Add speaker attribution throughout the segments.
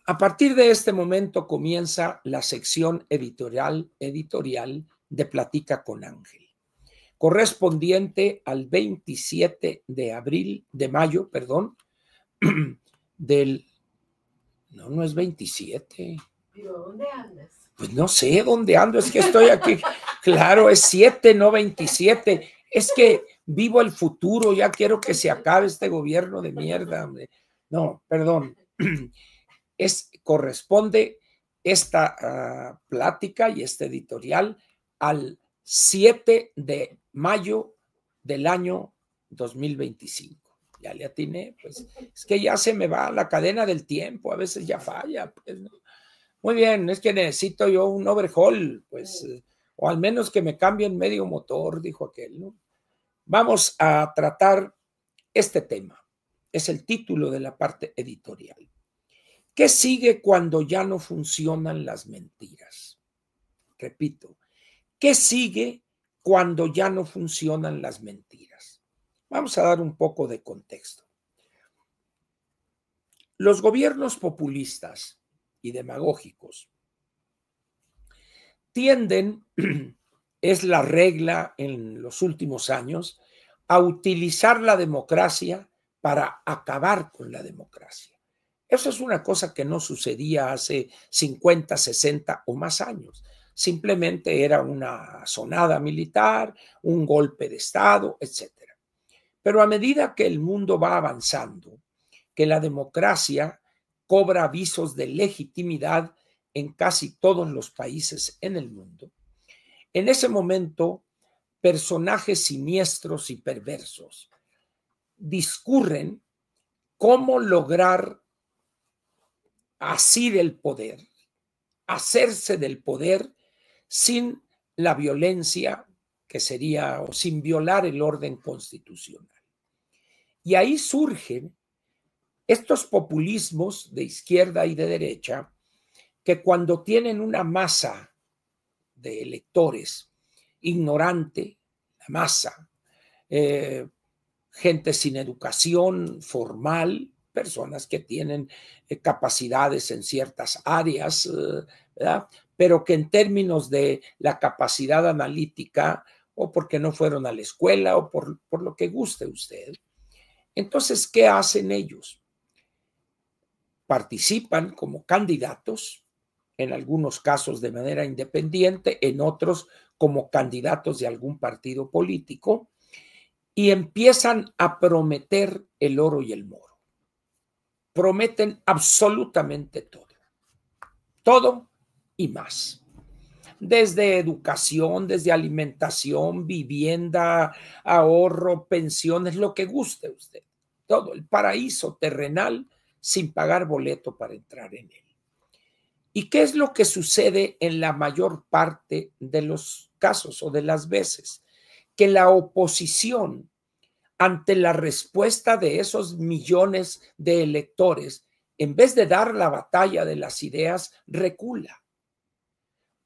Speaker 1: A partir de este momento comienza la sección editorial de Platica con Ángel, correspondiente al 27 de mayo, del... No es 27.
Speaker 2: ¿Pero dónde andas?
Speaker 1: Pues no sé dónde ando, es que estoy aquí. Claro, es 7, no 27. Es que vivo el futuro, ya quiero que se acabe este gobierno de mierda, hombre. No, perdón. Corresponde esta plática y este editorial al 7 de mayo del año 2025. Ya le atiné, pues es que ya se me va la cadena del tiempo, a veces ya falla. Pues, ¿no? Muy bien, es que necesito yo un overhaul, pues, o al menos que me cambien medio motor, dijo aquel, ¿no? Vamos a tratar este tema. Es el título de la parte editorial. ¿Qué sigue cuando ya no funcionan las mentiras? Repito, ¿qué sigue cuando ya no funcionan las mentiras? Vamos a dar un poco de contexto. Los gobiernos populistas y demagógicos tienden, es la regla en los últimos años, a utilizar la democracia para acabar con la democracia. Eso es una cosa que no sucedía hace 50, 60 o más años. Simplemente era una sonada militar, un golpe de Estado, etc. Pero a medida que el mundo va avanzando, que la democracia cobra visos de legitimidad en casi todos los países en el mundo, en ese momento personajes siniestros y perversos discurren cómo lograr asir el poder, hacerse del poder sin la violencia que sería, o sin violar el orden constitucional. Y ahí surgen estos populismos de izquierda y de derecha que cuando tienen una masa de electores ignorante, la masa, gente sin educación formal, personas que tienen capacidades en ciertas áreas, ¿verdad? Pero que en términos de la capacidad analítica, o porque no fueron a la escuela, o por lo que guste usted. Entonces, ¿qué hacen ellos? Participan como candidatos, en algunos casos de manera independiente, en otros como candidatos de algún partido político, y empiezan a prometer el oro y el moro. Prometen absolutamente todo. Todo y más. Desde educación, desde alimentación, vivienda, ahorro, pensiones, lo que guste usted. Todo, el paraíso terrenal sin pagar boleto para entrar en él. ¿Y qué es lo que sucede en la mayor parte de los casos o de las veces? Que la oposición, ante la respuesta de esos millones de electores, en vez de dar la batalla de las ideas, recula.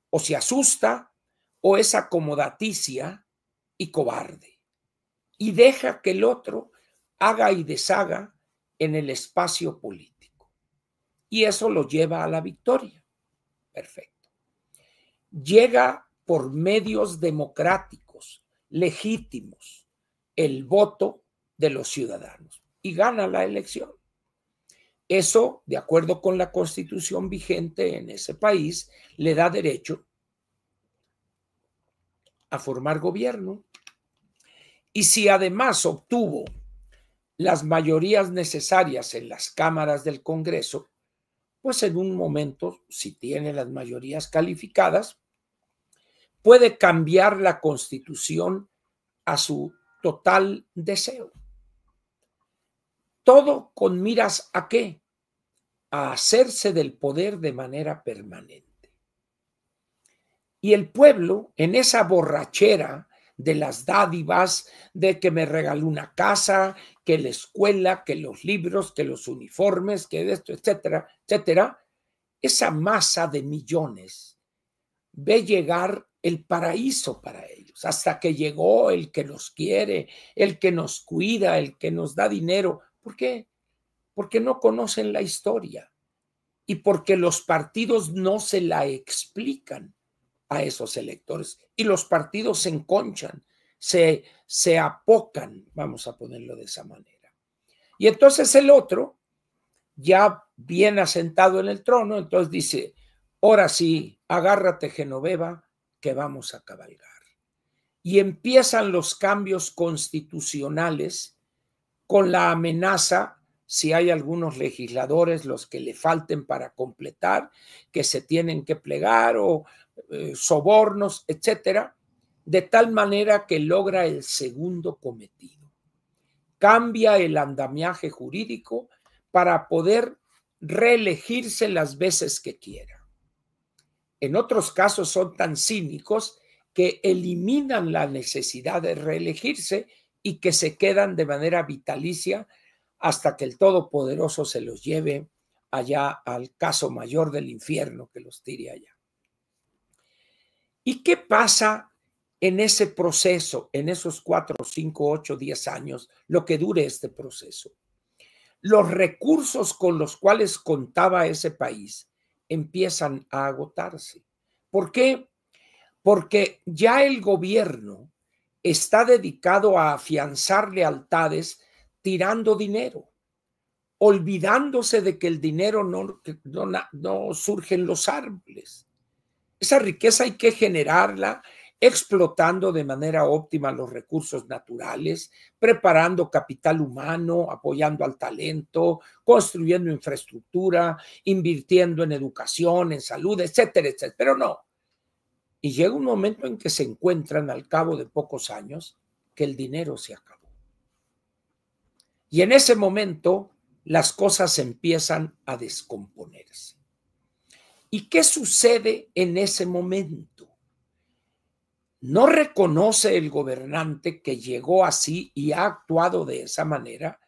Speaker 1: O se asusta o es acomodaticia y cobarde. Y deja que el otro haga y deshaga en el espacio político. Y eso lo lleva a la victoria. Perfecto. Llega por medios democráticos, legítimos, el voto de los ciudadanos y gana la elección. Eso, de acuerdo con la constitución vigente en ese país, le da derecho a formar gobierno. Y si además obtuvo las mayorías necesarias en las cámaras del Congreso, pues en un momento, si tiene las mayorías calificadas, puede cambiar la constitución a su total deseo. Todo con miras ¿a qué? A hacerse del poder de manera permanente. Y el pueblo, en esa borrachera de las dádivas, de que me regaló una casa, que la escuela, que los libros, que los uniformes, que esto, etcétera, etcétera, esa masa de millones ve llegar el paraíso para ellos, hasta que llegó el que nos quiere, el que nos cuida, el que nos da dinero. ¿Por qué? Porque no conocen la historia y porque los partidos no se la explican a esos electores y los partidos se enconchan, se apocan, vamos a ponerlo de esa manera. Y entonces el otro, ya bien asentado en el trono, entonces dice, ahora sí, agárrate Genoveva, que vamos a cabalgar. Y empiezan los cambios constitucionales con la amenaza, si hay algunos legisladores, los que le falten para completar, que se tienen que plegar o sobornos, etcétera, de tal manera que logra el segundo cometido. Cambia el andamiaje jurídico para poder reelegirse las veces que quiera. En otros casos son tan cínicos que eliminan la necesidad de reelegirse y que se quedan de manera vitalicia hasta que el Todopoderoso se los lleve allá al caso mayor del infierno, que los tire allá. ¿Y qué pasa en ese proceso, en esos 4, 5, 8, 10 años, lo que dure este proceso? Los recursos con los cuales contaba ese país empiezan a agotarse. ¿Por qué? Porque ya el gobierno está dedicado a afianzar lealtades tirando dinero, olvidándose de que el dinero no surge en los árboles. Esa riqueza hay que generarla explotando de manera óptima los recursos naturales, preparando capital humano, apoyando al talento, construyendo infraestructura, invirtiendo en educación, en salud, etcétera, etcétera. Pero no. Y llega un momento en que se encuentran al cabo de pocos años que el dinero se acabó. Y en ese momento las cosas empiezan a descomponerse. ¿Y qué sucede en ese momento? No reconoce el gobernante que llegó así y ha actuado de esa manera,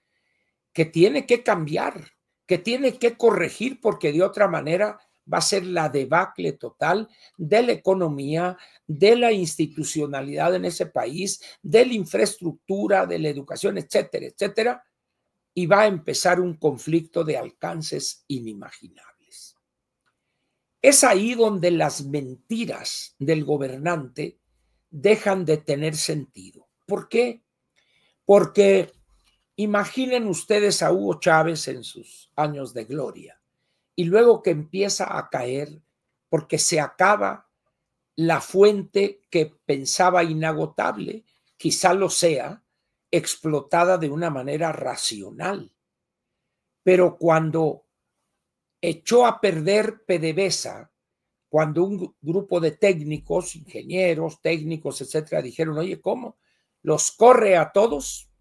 Speaker 1: que tiene que cambiar, que tiene que corregir, porque de otra manera va a ser la debacle total de la economía, de la institucionalidad en ese país, de la infraestructura, de la educación, etcétera, etcétera, y va a empezar un conflicto de alcances inimaginables. Es ahí donde las mentiras del gobernante dejan de tener sentido. ¿Por qué? Porque imaginen ustedes a Hugo Chávez en sus años de gloria y luego que empieza a caer porque se acaba la fuente que pensaba inagotable, quizá lo sea, explotada de una manera racional. Pero cuando echó a perder PDVSA, cuando un grupo de técnicos, ingenieros, técnicos, etcétera, dijeron, oye, ¿cómo? Los corre a todos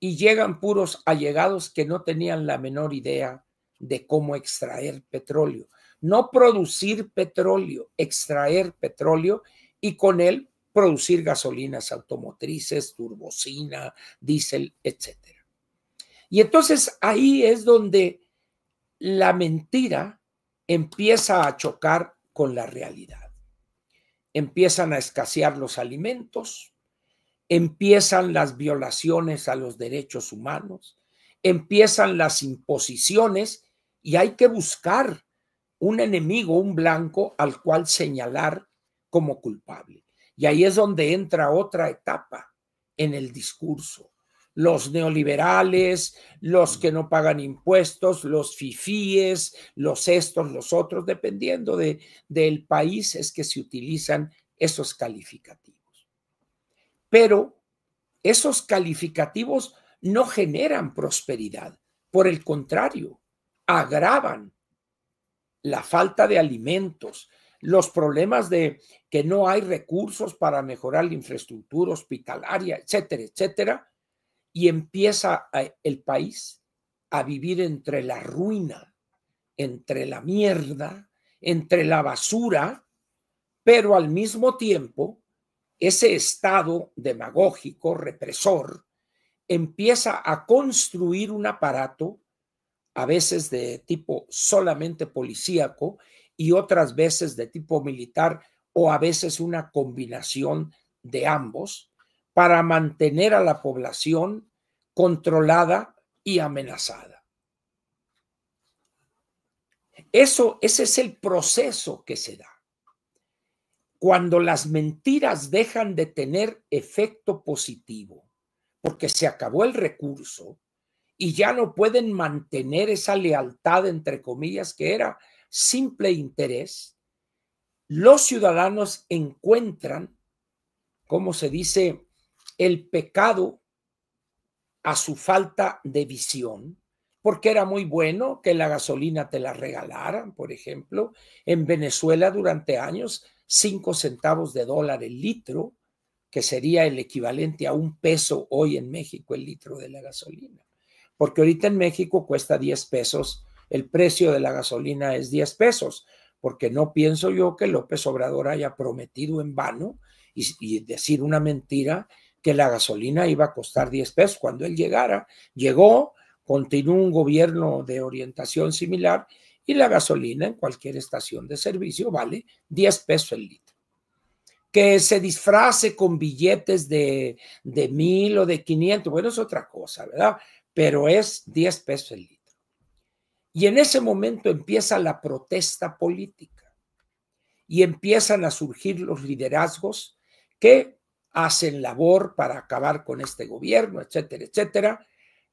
Speaker 1: y llegan puros allegados que no tenían la menor idea de cómo extraer petróleo. No producir petróleo, extraer petróleo y con él producir gasolinas automotrices, turbocina, diésel, etcétera. Y entonces ahí es donde la mentira empieza a chocar con la realidad. Empiezan a escasear los alimentos, empiezan las violaciones a los derechos humanos, empiezan las imposiciones y hay que buscar un enemigo, un blanco al cual señalar como culpable. Y ahí es donde entra otra etapa en el discurso. Los neoliberales, los que no pagan impuestos, los fifíes, los estos, los otros, dependiendo del país, es que se utilizan esos calificativos. Pero esos calificativos no generan prosperidad, por el contrario, agravan la falta de alimentos, los problemas de que no hay recursos para mejorar la infraestructura hospitalaria, etcétera, etcétera, y empieza el país a vivir entre la ruina, entre la mierda, entre la basura, pero al mismo tiempo ese estado demagógico, represor, empieza a construir un aparato, a veces de tipo solamente policíaco y otras veces de tipo militar o a veces una combinación de ambos, para mantener a la población controlada y amenazada. ese es el proceso que se da. Cuando las mentiras dejan de tener efecto positivo, porque se acabó el recurso y ya no pueden mantener esa lealtad, entre comillas, que era simple interés, los ciudadanos encuentran, como se dice, el pecado a su falta de visión, porque era muy bueno que la gasolina te la regalaran, por ejemplo. En Venezuela durante años, 5 centavos de dólar el litro, que sería el equivalente a $1 hoy en México el litro de la gasolina. Porque ahorita en México cuesta 10 pesos, el precio de la gasolina es 10 pesos, porque no pienso yo que López Obrador haya prometido en vano y decir una mentira que la gasolina iba a costar 10 pesos. Cuando él llegó, continuó un gobierno de orientación similar y la gasolina en cualquier estación de servicio vale 10 pesos el litro. Que se disfrace con billetes de 1,000 o de 500, bueno, es otra cosa, ¿verdad? Pero es 10 pesos el litro. Y en ese momento empieza la protesta política y empiezan a surgir los liderazgos que hacen labor para acabar con este gobierno, etcétera, etcétera.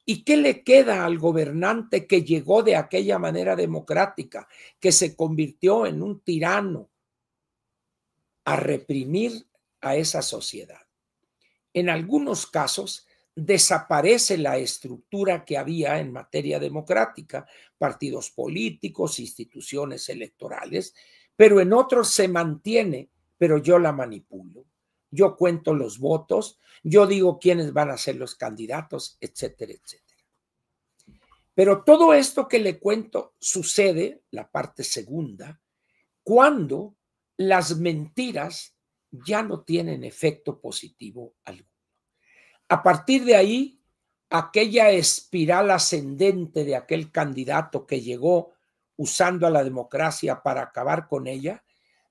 Speaker 1: ¿Y qué le queda al gobernante que llegó de aquella manera democrática, que se convirtió en un tirano? A reprimir a esa sociedad. En algunos casos desaparece la estructura que había en materia democrática, partidos políticos, instituciones electorales, pero en otros se mantiene, pero yo la manipulo. Yo cuento los votos, yo digo quiénes van a ser los candidatos, etcétera, etcétera. Pero todo esto que le cuento sucede, la parte segunda, cuando las mentiras ya no tienen efecto positivo alguno. A partir de ahí, aquella espiral ascendente de aquel candidato que llegó usando a la democracia para acabar con ella,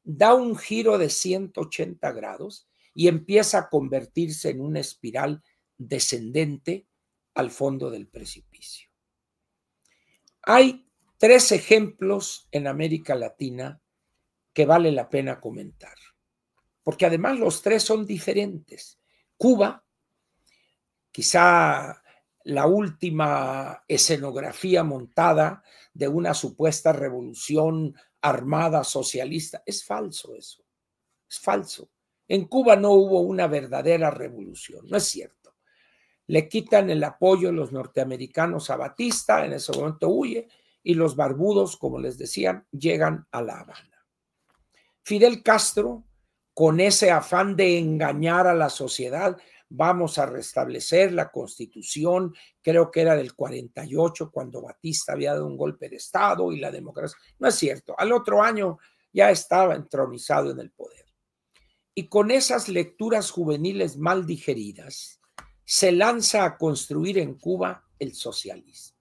Speaker 1: da un giro de 180 grados y empieza a convertirse en una espiral descendente al fondo del precipicio. Hay 3 ejemplos en América Latina que vale la pena comentar, porque además los 3 son diferentes. Cuba, quizá la última escenografía montada de una supuesta revolución armada socialista. Es falso eso, es falso. En Cuba no hubo una verdadera revolución, no es cierto. Le quitan el apoyo los norteamericanos a Batista, en ese momento huye, y los barbudos, como les decían, llegan a La Habana. Fidel Castro, con ese afán de engañar a la sociedad, vamos a restablecer la Constitución, creo que era del 48, cuando Batista había dado un golpe de Estado y la democracia. No es cierto, al otro año ya estaba entronizado en el poder. Y con esas lecturas juveniles mal digeridas, se lanza a construir en Cuba el socialismo.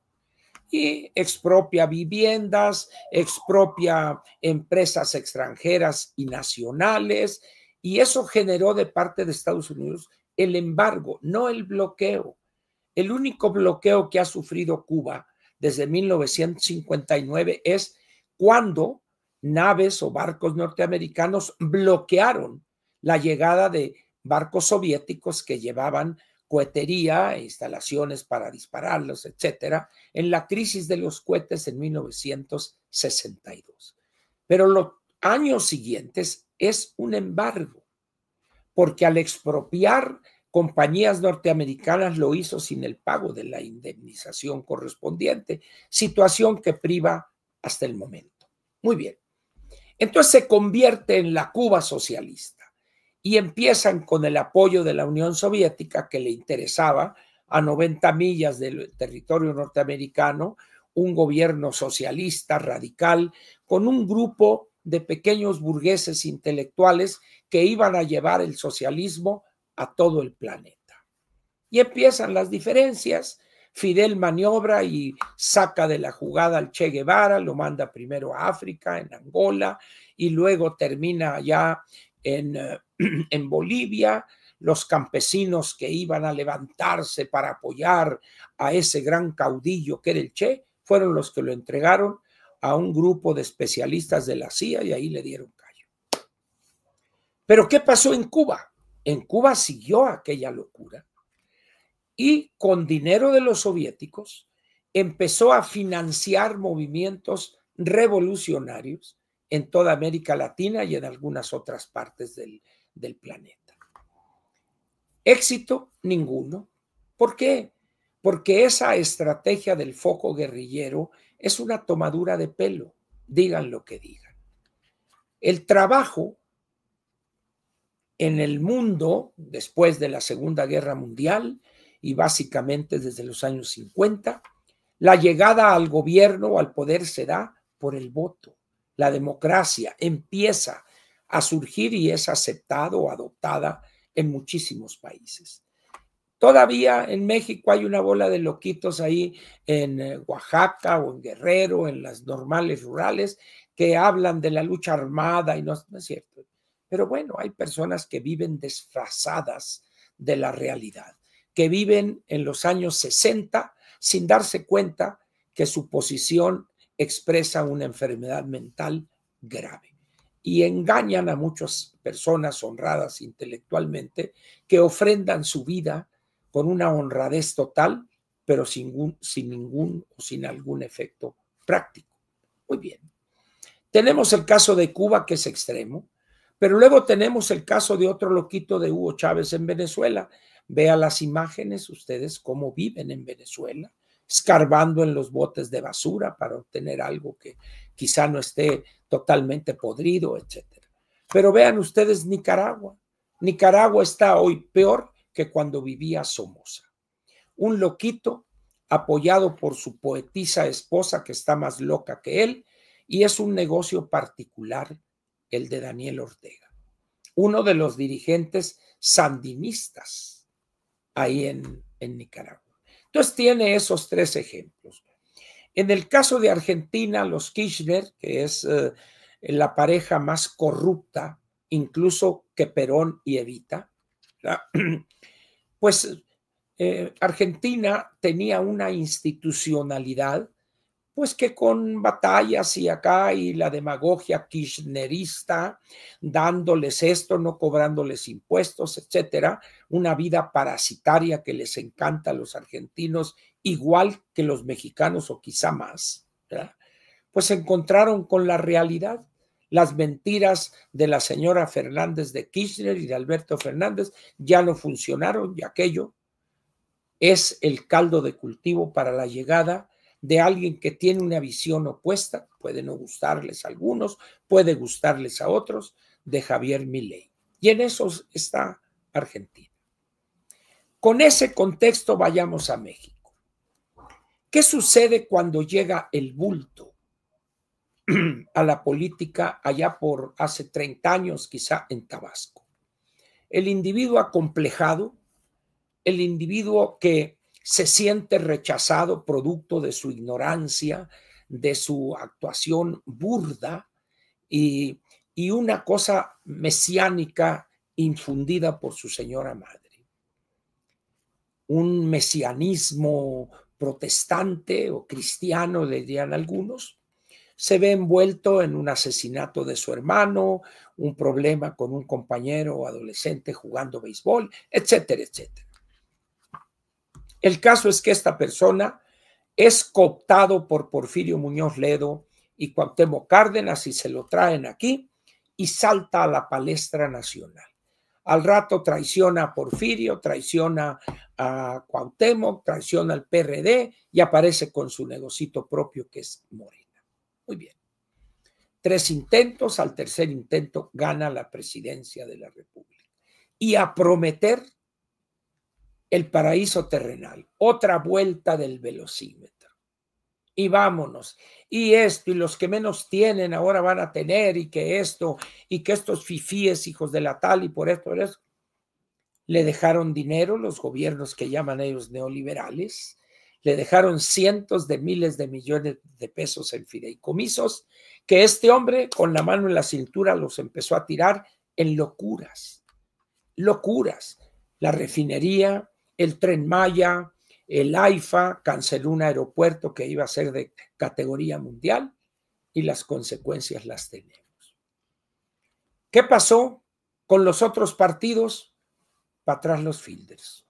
Speaker 1: Y expropia viviendas, expropia empresas extranjeras y nacionales, y eso generó de parte de Estados Unidos el embargo, no el bloqueo. El único bloqueo que ha sufrido Cuba desde 1959 es cuando naves o barcos norteamericanos bloquearon la llegada de barcos soviéticos que llevaban cohetería, instalaciones para dispararlos, etcétera, en la crisis de los cohetes en 1962. Pero los años siguientes es un embargo, porque al expropiar compañías norteamericanas lo hizo sin el pago de la indemnización correspondiente, situación que priva hasta el momento. Muy bien. Entonces se convierte en la Cuba socialista. Y empiezan con el apoyo de la Unión Soviética, que le interesaba a 90 millas del territorio norteamericano, un gobierno socialista radical con un grupo de pequeños burgueses intelectuales que iban a llevar el socialismo a todo el planeta. Y empiezan las diferencias. Fidel maniobra y saca de la jugada al Che Guevara, lo manda primero a África, en Angola, y luego termina allá en Bolivia. Los campesinos que iban a levantarse para apoyar a ese gran caudillo que era el Che, fueron los que lo entregaron a un grupo de especialistas de la CIA y ahí le dieron callo. Pero ¿qué pasó en Cuba? En Cuba siguió aquella locura y con dinero de los soviéticos empezó a financiar movimientos revolucionarios en toda América Latina y en algunas otras partes del planeta. Éxito ninguno. ¿Por qué? Porque esa estrategia del foco guerrillero es una tomadura de pelo, digan lo que digan. El trabajo en el mundo después de la Segunda Guerra Mundial y básicamente desde los años 50, la llegada al gobierno o al poder se da por el voto. La democracia empieza a surgir y es aceptada o adoptada en muchísimos países. Todavía en México hay una bola de loquitos ahí en Oaxaca o en Guerrero, en las normales rurales, que hablan de la lucha armada y no es cierto. Pero bueno, hay personas que viven disfrazadas de la realidad, que viven en los años 60 sin darse cuenta que su posición expresa una enfermedad mental grave. Y engañan a muchas personas honradas intelectualmente que ofrendan su vida con una honradez total, pero sin algún efecto práctico. Muy bien. Tenemos el caso de Cuba, que es extremo, pero luego tenemos el caso de otro loquito de Hugo Chávez en Venezuela. Vean las imágenes ustedes cómo viven en Venezuela, escarbando en los botes de basura para obtener algo que quizá no esté totalmente podrido, etc. Pero vean ustedes Nicaragua. Nicaragua está hoy peor que cuando vivía Somoza. Un loquito apoyado por su poetisa esposa que está más loca que él, y es un negocio particular el de Daniel Ortega, uno de los dirigentes sandinistas ahí en Nicaragua. Entonces tiene esos tres ejemplos. En el caso de Argentina, los Kirchner, que es la pareja más corrupta, incluso que Perón y Evita, pues Argentina tenía una institucionalidad pues que con batallas y acá y la demagogia kirchnerista, dándoles esto, no cobrándoles impuestos, etcétera, una vida parasitaria que les encanta a los argentinos, igual que los mexicanos o quizá más, ¿verdad? Pues se encontraron con la realidad. Las mentiras de la señora Fernández de Kirchner y de Alberto Fernández ya no funcionaron y aquello es el caldo de cultivo para la llegada de alguien que tiene una visión opuesta, puede no gustarles a algunos, puede gustarles a otros, de Javier Milei. Y en eso está Argentina. Con ese contexto vayamos a México. ¿Qué sucede cuando llega el bulto a la política allá por hace 30 años, quizá en Tabasco? El individuo acomplejado, el individuo que se siente rechazado producto de su ignorancia, de su actuación burda y una cosa mesiánica infundida por su señora madre. Un mesianismo protestante o cristiano, le dirían algunos, se ve envuelto en un asesinato de su hermano, un problema con un compañero adolescente jugando béisbol, etcétera, etcétera. El caso es que esta persona es cooptado por Porfirio Muñoz Ledo y Cuauhtémoc Cárdenas y se lo traen aquí y salta a la palestra nacional. Al rato traiciona a Porfirio, traiciona a Cuauhtémoc, traiciona al PRD y aparece con su negocito propio que es Morena. Muy bien. 3 intentos, al tercer intento gana la presidencia de la República. Y a prometer el paraíso terrenal, otra vuelta del velocímetro. Y vámonos. Y esto, y los que menos tienen ahora van a tener, y que esto, y que estos fifíes, hijos de la tal, y por esto, le dejaron dinero los gobiernos que llaman ellos neoliberales, le dejaron cientos de miles de millones de pesos en fideicomisos, que este hombre con la mano en la cintura los empezó a tirar en locuras. Locuras. La refinería, el Tren Maya, el AIFA canceló un aeropuerto que iba a ser de categoría mundial y las consecuencias las tenemos. ¿Qué pasó con los otros partidos? Para atrás los fielders.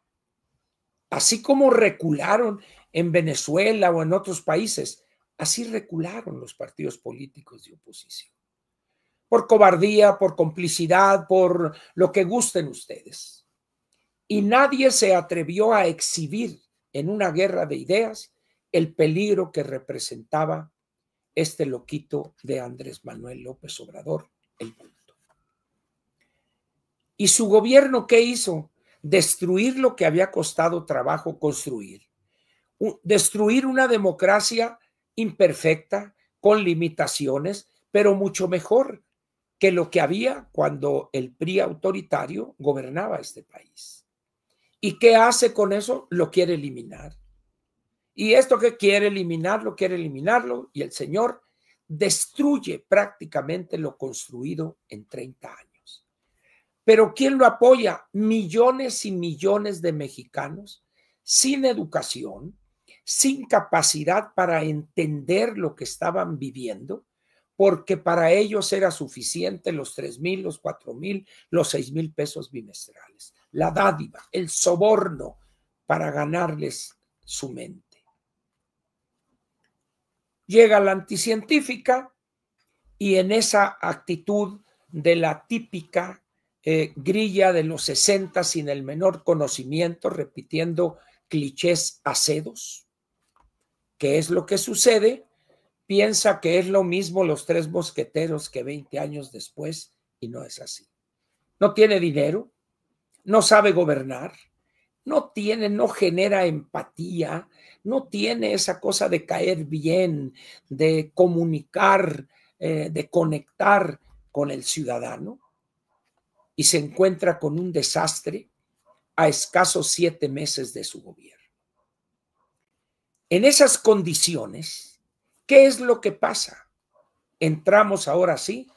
Speaker 1: Así como recularon en Venezuela o en otros países, así recularon los partidos políticos de oposición. Por cobardía, por complicidad, por lo que gusten ustedes. Y nadie se atrevió a exhibir en una guerra de ideas el peligro que representaba este loquito de Andrés Manuel López Obrador, el bulto. ¿Y su gobierno qué hizo? Destruir lo que había costado trabajo construir. Destruir una democracia imperfecta, con limitaciones, pero mucho mejor que lo que había cuando el PRI autoritario gobernaba este país. ¿Y qué hace con eso? Lo quiere eliminar. Y esto que quiere eliminarlo, y el señor destruye prácticamente lo construido en 30 años. Pero ¿quién lo apoya? Millones y millones de mexicanos sin educación, sin capacidad para entender lo que estaban viviendo, porque para ellos era suficiente los 3,000, los 4,000, los 6,000 pesos bimestrales, la dádiva, el soborno para ganarles su mente. Llega la anticientífica y en esa actitud de la típica grilla de los 60 sin el menor conocimiento, repitiendo clichés acedos, ¿qué es lo que sucede? Piensa que es lo mismo los Tres Mosqueteros que 20 años después, y no es así. No tiene dinero, no sabe gobernar, no genera empatía, no tiene esa cosa de caer bien, de comunicar, de conectar con el ciudadano, y se encuentra con un desastre a escasos 7 meses de su gobierno. En esas condiciones, ¿qué es lo que pasa? Entramos ahora sí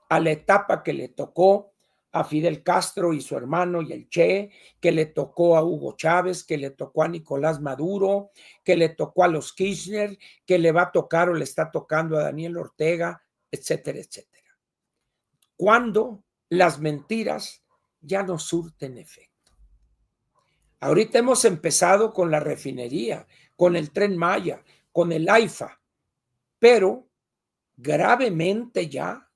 Speaker 1: a la etapa que le tocó a Fidel Castro y su hermano y el Che, que le tocó a Hugo Chávez, que le tocó a Nicolás Maduro, que le tocó a los Kirchner, que le va a tocar o le está tocando a Daniel Ortega, etcétera, etcétera. Cuando las mentiras ya no surten efecto. Ahorita hemos empezado con la refinería, con el Tren Maya, con el AIFA, pero gravemente ya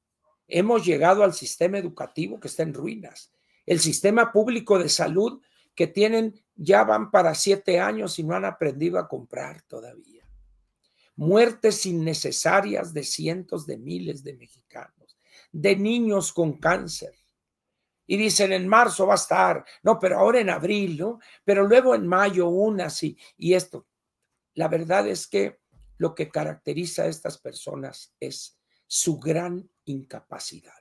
Speaker 1: hemos llegado al sistema educativo que está en ruinas, el sistema público de salud que ya van para 7 años y no han aprendido a comprar todavía. Muertes innecesarias de cientos de miles de mexicanos, de niños con cáncer. Y dicen, en marzo va a estar, no, pero ahora en abril, ¿no? Pero luego en mayo unas y esto. La verdad es que lo que caracteriza a estas personas es su gran incapacidad.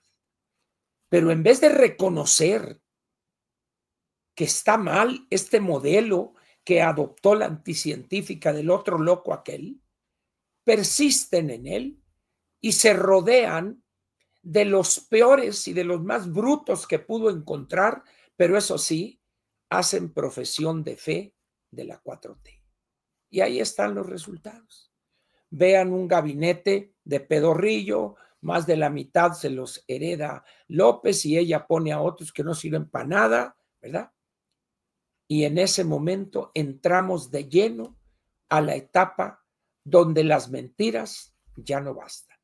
Speaker 1: Pero en vez de reconocer que está mal este modelo que adoptó la anticientífica del otro loco aquel, persisten en él y se rodean de los peores y de los más brutos que pudo encontrar, pero eso sí, hacen profesión de fe de la 4T. Y ahí están los resultados. Vean un gabinete de pedorrillo, más de la mitad se los hereda López y ella pone a otros que no sirven para nada, ¿verdad? Y en ese momento entramos de lleno a la etapa donde las mentiras ya no bastan,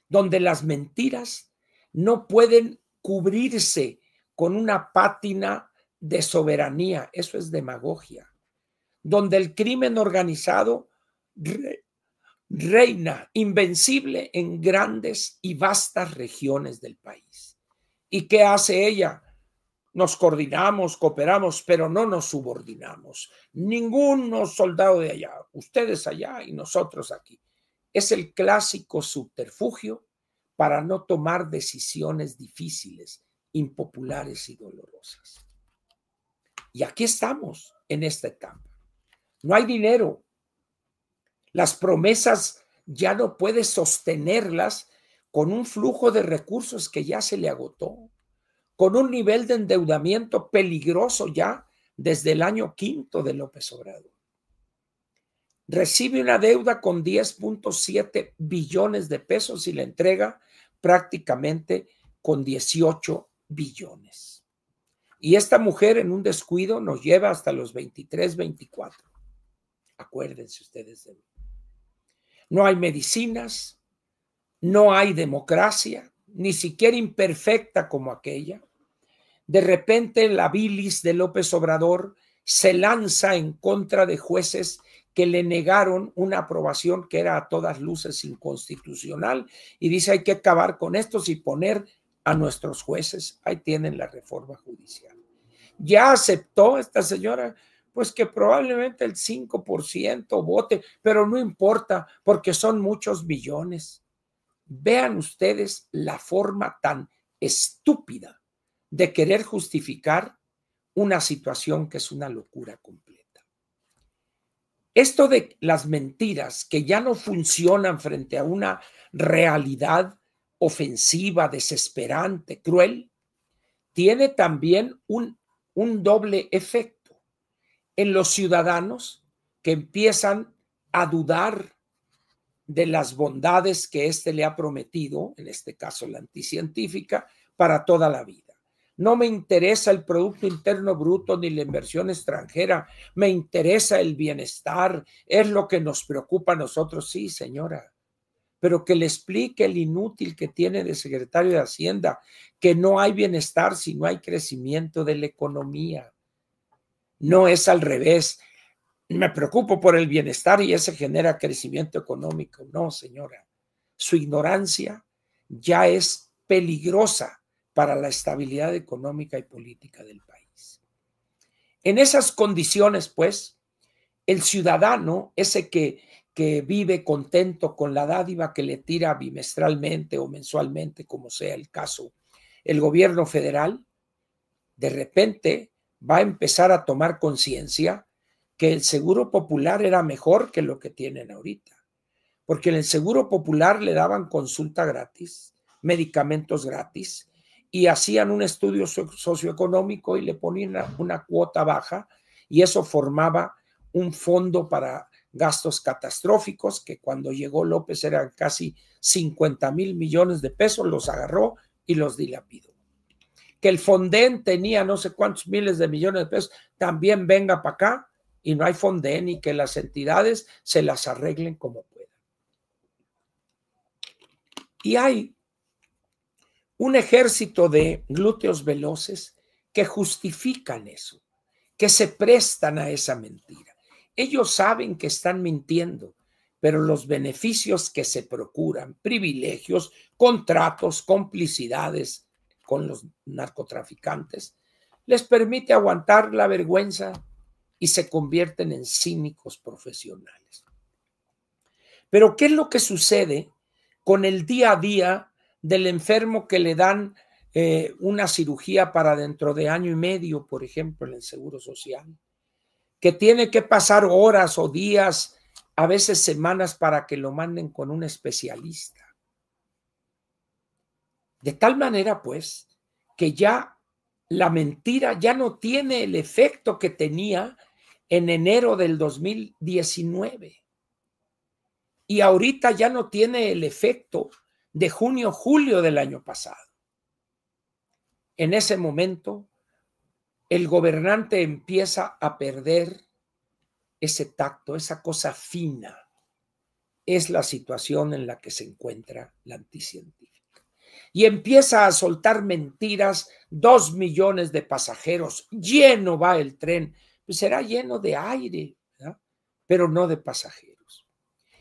Speaker 1: donde las mentiras no pueden cubrirse con una pátina de soberanía, eso es demagogia, donde el crimen organizado reina invencible en grandes y vastas regiones del país. ¿Y qué hace ella? Nos coordinamos, cooperamos, pero no nos subordinamos. Ningún soldado de allá, ustedes allá y nosotros aquí. Es el clásico subterfugio para no tomar decisiones difíciles, impopulares y dolorosas. Y aquí estamos en esta etapa. No hay dinero. Las promesas ya no puedes sostenerlas con un flujo de recursos que ya se le agotó, con un nivel de endeudamiento peligroso ya desde el año 5 de López Obrador. recibe una deuda con 10.7 billones de pesos y la entrega prácticamente con 18 billones. Y esta mujer en un descuido nos lleva hasta los 23, 24. Acuérdense ustedes de mí. No hay medicinas, no hay democracia, ni siquiera imperfecta como aquella. De repente la bilis de López Obrador se lanza en contra de jueces que le negaron una aprobación que era a todas luces inconstitucional y dice hay que acabar con estos y poner a nuestros jueces. Ahí tienen la reforma judicial. Ya aceptó esta señora, pues que probablemente el 5% vote, pero no importa porque son muchos millones. Vean ustedes la forma tan estúpida de querer justificar una situación que es una locura completa. Esto de las mentiras que ya no funcionan frente a una realidad ofensiva, desesperante, cruel, tiene también un doble efecto en los ciudadanos que empiezan a dudar de las bondades que éste le ha prometido, en este caso la anticientífica, para toda la vida. No me interesa el Producto Interno Bruto ni la inversión extranjera, me interesa el bienestar, es lo que nos preocupa a nosotros. Sí, señora, pero que le explique el inútil que tiene de secretario de Hacienda, que no hay bienestar si no hay crecimiento de la economía. No es al revés. Me preocupo por el bienestar y ese genera crecimiento económico. No, señora. Su ignorancia ya es peligrosa para la estabilidad económica y política del país. En esas condiciones, pues, el ciudadano, ese que vive contento con la dádiva que le tira bimestralmente o mensualmente, como sea el caso, el gobierno federal, de repente va a empezar a tomar conciencia que el seguro popular era mejor que lo que tienen ahorita, porque en el seguro popular le daban consulta gratis, medicamentos gratis, y hacían un estudio socioeconómico y le ponían una cuota baja, y eso formaba un fondo para gastos catastróficos, que cuando llegó López eran casi 50,000 millones de pesos, los agarró y los dilapidó. Que el Fonden tenía no sé cuántos miles de millones de pesos, también venga para acá, y no hay Fonden, y que las entidades se las arreglen como puedan. Y hay un ejército de glúteos veloces que justifican eso, que se prestan a esa mentira. Ellos saben que están mintiendo, pero los beneficios que se procuran, privilegios, contratos, complicidades con los narcotraficantes, les permite aguantar la vergüenza y se convierten en cínicos profesionales. Pero ¿qué es lo que sucede con el día a día del enfermo que le dan una cirugía para dentro de año y medio, por ejemplo, en el Seguro Social, que tiene que pasar horas o días, a veces semanas, para que lo manden con un especialista? De tal manera, pues, que ya la mentira ya no tiene el efecto que tenía en enero del 2019. Y ahorita ya no tiene el efecto de junio, julio del año pasado. En ese momento, el gobernante empieza a perder ese tacto, esa cosa fina. Es la situación en la que se encuentra la anticientífica. Y empieza a soltar mentiras, 2 millones de pasajeros, lleno va el tren, pues será lleno de aire, ¿verdad? Pero no de pasajeros.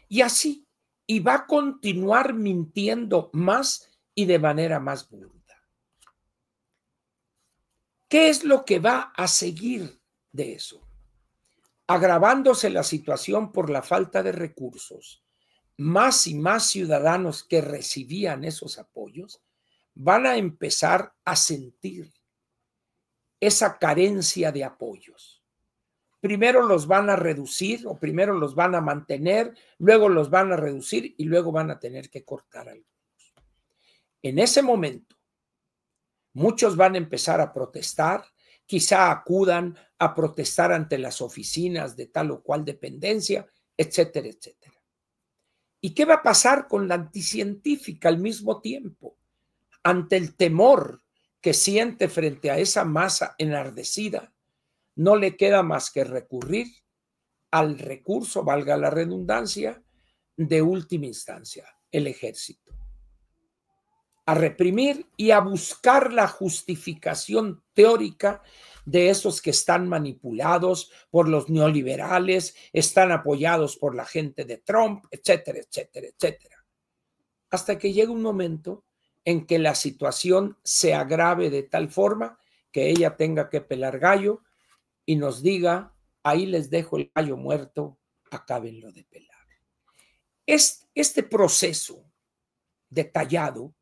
Speaker 1: Y así, y va a continuar mintiendo más y de manera más burda. ¿Qué es lo que va a seguir de eso? Agravándose la situación por la falta de recursos, más y más ciudadanos que recibían esos apoyos van a empezar a sentir esa carencia de apoyos. Primero los van a reducir, o primero los van a mantener, luego los van a reducir y luego van a tener que cortar algunos. En ese momento, muchos van a empezar a protestar, quizá acudan a protestar ante las oficinas de tal o cual dependencia, etcétera, etcétera. ¿Y qué va a pasar con la anticientífica al mismo tiempo? Ante el temor que siente frente a esa masa enardecida, no le queda más que recurrir al recurso, valga la redundancia, de última instancia, el ejército. A reprimir y a buscar la justificación teórica de esos que están manipulados por los neoliberales, están apoyados por la gente de Trump, etcétera, etcétera, etcétera. Hasta que llega un momento en que la situación se agrave de tal forma que ella tenga que pelar gallo y nos diga, ahí les dejo el gallo muerto, acábenlo de pelar. Este proceso detallado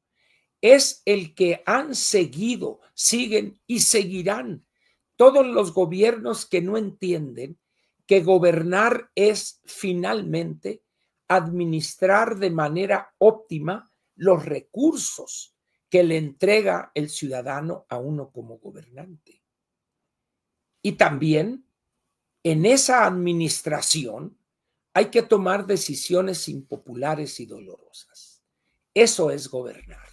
Speaker 1: es el que han seguido, siguen y seguirán todos los gobiernos que no entienden que gobernar es finalmente administrar de manera óptima los recursos que le entrega el ciudadano a uno como gobernante. Y también en esa administración hay que tomar decisiones impopulares y dolorosas. Eso es gobernar.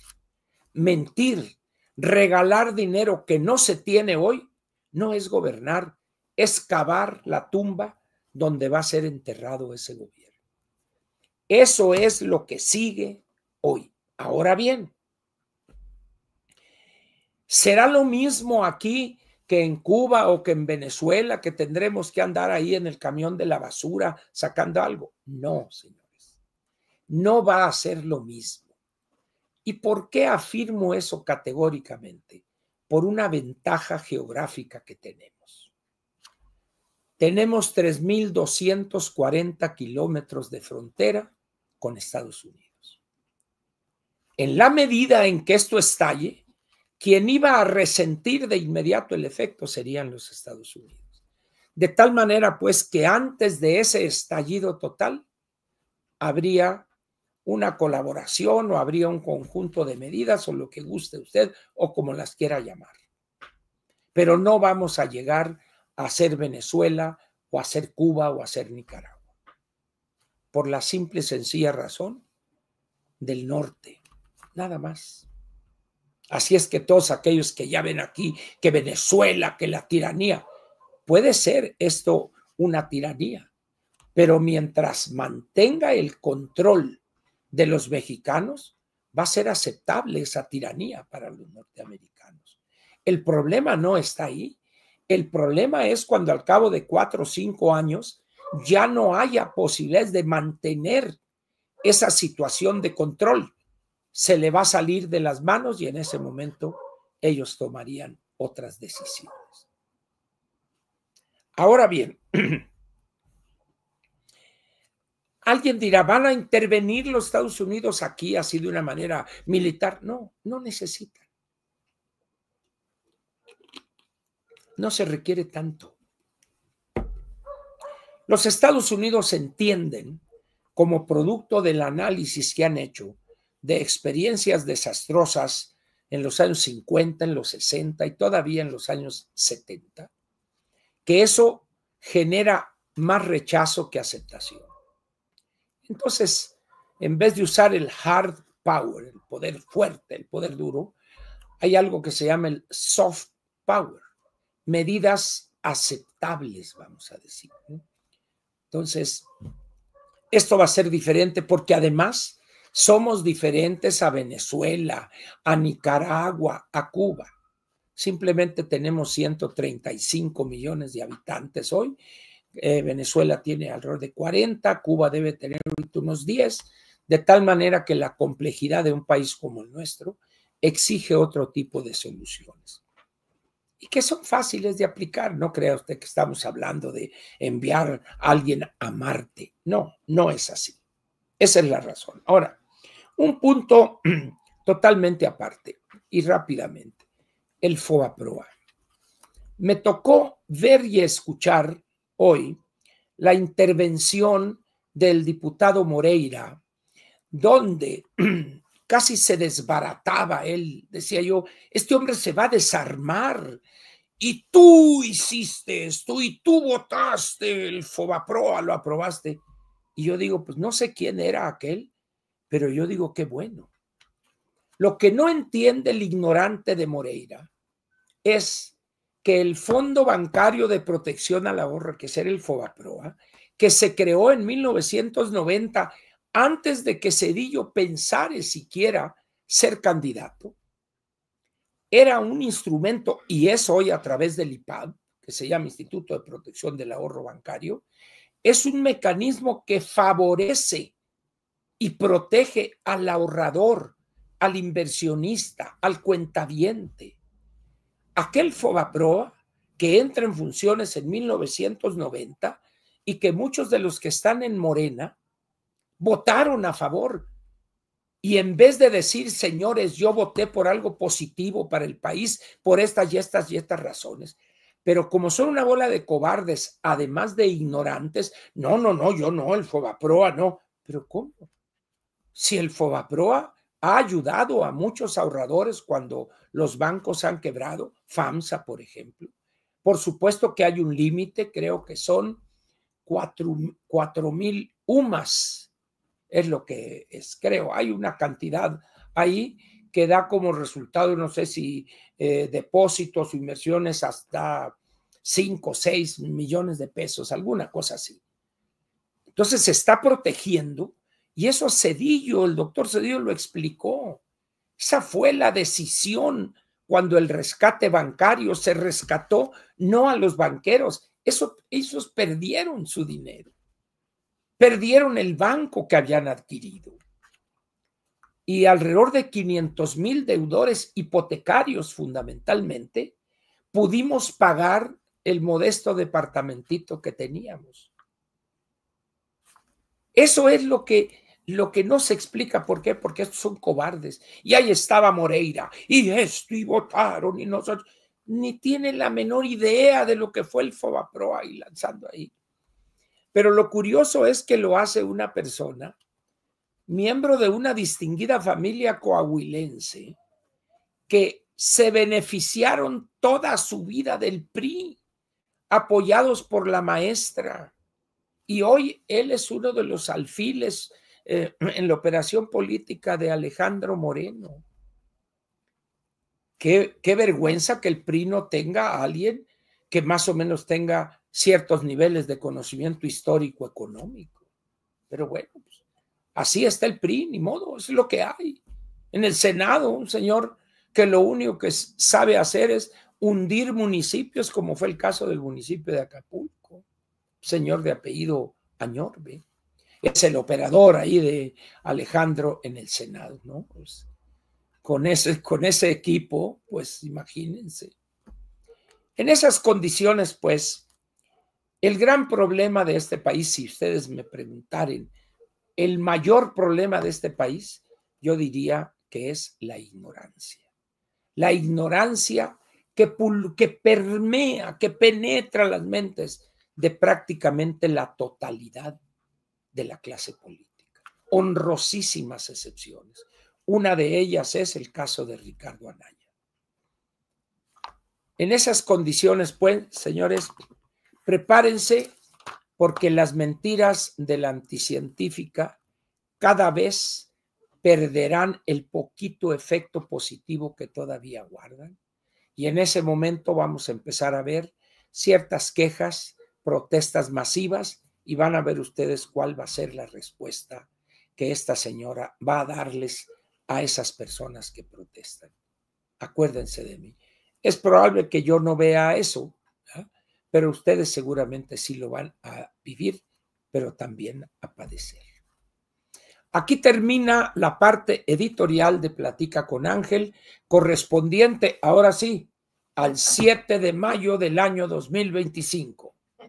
Speaker 1: Mentir, regalar dinero que no se tiene hoy, no es gobernar, es cavar la tumba donde va a ser enterrado ese gobierno. Eso es lo que sigue hoy. Ahora bien, ¿será lo mismo aquí que en Cuba o que en Venezuela, que tendremos que andar ahí en el camión de la basura sacando algo? No, señores, no va a ser lo mismo. ¿Y por qué afirmo eso categóricamente? Por una ventaja geográfica que tenemos. Tenemos 3.240 kilómetros de frontera con Estados Unidos. En la medida en que esto estalle, quien iba a resentir de inmediato el efecto serían los Estados Unidos. De tal manera, pues, que antes de ese estallido total, habría una colaboración o habría un conjunto de medidas o lo que guste usted o como las quiera llamar. Pero no vamos a llegar a ser Venezuela o a ser Cuba o a ser Nicaragua. Por la simple y sencilla razón del norte, nada más. Así es que todos aquellos que ya ven aquí que Venezuela, que la tiranía, puede ser esto una tiranía, pero mientras mantenga el control de los mexicanos, va a ser aceptable esa tiranía para los norteamericanos. El problema no está ahí. El problema es cuando al cabo de 4 o 5 años ya no haya posibilidades de mantener esa situación de control. Se le va a salir de las manos y en ese momento ellos tomarían otras decisiones. Ahora bien, alguien dirá, ¿van a intervenir los Estados Unidos aquí así de una manera militar? No, no necesitan. No se requiere tanto. Los Estados Unidos entienden, como producto del análisis que han hecho de experiencias desastrosas en los años 50, en los 60 y todavía en los años 70, que eso genera más rechazo que aceptación. Entonces, en vez de usar el hard power, el poder fuerte, el poder duro, hay algo que se llama el soft power, medidas aceptables, vamos a decir, ¿no? Entonces, esto va a ser diferente porque además somos diferentes a Venezuela, a Nicaragua, a Cuba. Simplemente tenemos 135 millones de habitantes hoy. Venezuela tiene alrededor de 40, Cuba debe tener unos 10, de tal manera que la complejidad de un país como el nuestro exige otro tipo de soluciones. Y que son fáciles de aplicar. No crea usted que estamos hablando de enviar a alguien a Marte. No, no es así. Esa es la razón. Ahora, un punto totalmente aparte y rápidamente. El FOBAPROA. Me tocó ver y escuchar hoy la intervención del diputado Moreira, donde casi se desbarataba él. Decía yo, este hombre se va a desarmar y tú hiciste esto y tú votaste el FOBAPROA, lo aprobaste. Y yo digo, pues no sé quién era aquel, pero yo digo, qué bueno. Lo que no entiende el ignorante de Moreira es que el Fondo Bancario de Protección al Ahorro, que era el FOBAPROA, que se creó en 1990, antes de que Zedillo pensara siquiera ser candidato, era un instrumento, y es hoy a través del IPAB, que se llama Instituto de Protección del Ahorro Bancario, es un mecanismo que favorece y protege al ahorrador, al inversionista, al cuentaviente. Aquel FOBAPROA que entra en funciones en 1990 y que muchos de los que están en Morena votaron a favor. Y en vez de decir, señores, yo voté por algo positivo para el país, por estas y estas y estas razones, pero como son una bola de cobardes, además de ignorantes, no, yo no, el FOBAPROA no. ¿Pero cómo? Si el FOBAPROA ha ayudado a muchos ahorradores cuando los bancos han quebrado, FAMSA, por ejemplo. Por supuesto que hay un límite, creo que son 4,000 UMAS, es lo que es, creo. Hay una cantidad ahí que da como resultado, no sé si depósitos o inversiones hasta 5 o 6 millones de pesos, alguna cosa así. Entonces se está protegiendo. Y eso Zedillo, el doctor Zedillo lo explicó. Esa fue la decisión cuando el rescate bancario se rescató, no a los banqueros. Esos perdieron su dinero. Perdieron el banco que habían adquirido. Y alrededor de 500,000 deudores hipotecarios, fundamentalmente, pudimos pagar el modesto departamentito que teníamos. Eso es lo que no se explica. ¿Por qué? Porque estos son cobardes. Y ahí estaba Moreira, y esto, y votaron, y nosotros. Ni tienen la menor idea de lo que fue el FOBAPROA ahí lanzando ahí. Pero lo curioso es que lo hace una persona, miembro de una distinguida familia coahuilense, que se beneficiaron toda su vida del PRI, apoyados por la maestra. Y hoy él es uno de los alfiles en la operación política de Alejandro Moreno. Qué vergüenza que el PRI no tenga a alguien que más o menos tenga ciertos niveles de conocimiento histórico económico. Pero bueno, pues, así está el PRI, ni modo, es lo que hay. En el Senado, un señor que lo único que sabe hacer es hundir municipios, como fue el caso del municipio de Acapulco. Señor de apellido Añorbe, es el operador ahí de Alejandro en el Senado, ¿no? Pues con ese equipo, pues imagínense. En esas condiciones, pues, el gran problema de este país, si ustedes me preguntaren, el mayor problema de este país, yo diría que es la ignorancia. La ignorancia que permea, que penetra las mentes de prácticamente la totalidad de la clase política. Honrosísimas excepciones. Una de ellas es el caso de Ricardo Anaya. En esas condiciones, pues, señores, prepárense porque las mentiras de la anticientífica cada vez perderán el poquito efecto positivo que todavía guardan. Y en ese momento vamos a empezar a ver ciertas quejas, protestas masivas, y van a ver ustedes cuál va a ser la respuesta que esta señora va a darles a esas personas que protestan. Acuérdense de mí. Es probable que yo no vea eso, ¿eh? Pero ustedes seguramente sí lo van a vivir, pero también a padecer. Aquí termina la parte editorial de Platica con Ángel, correspondiente, ahora sí, al 7 de mayo del año 2025.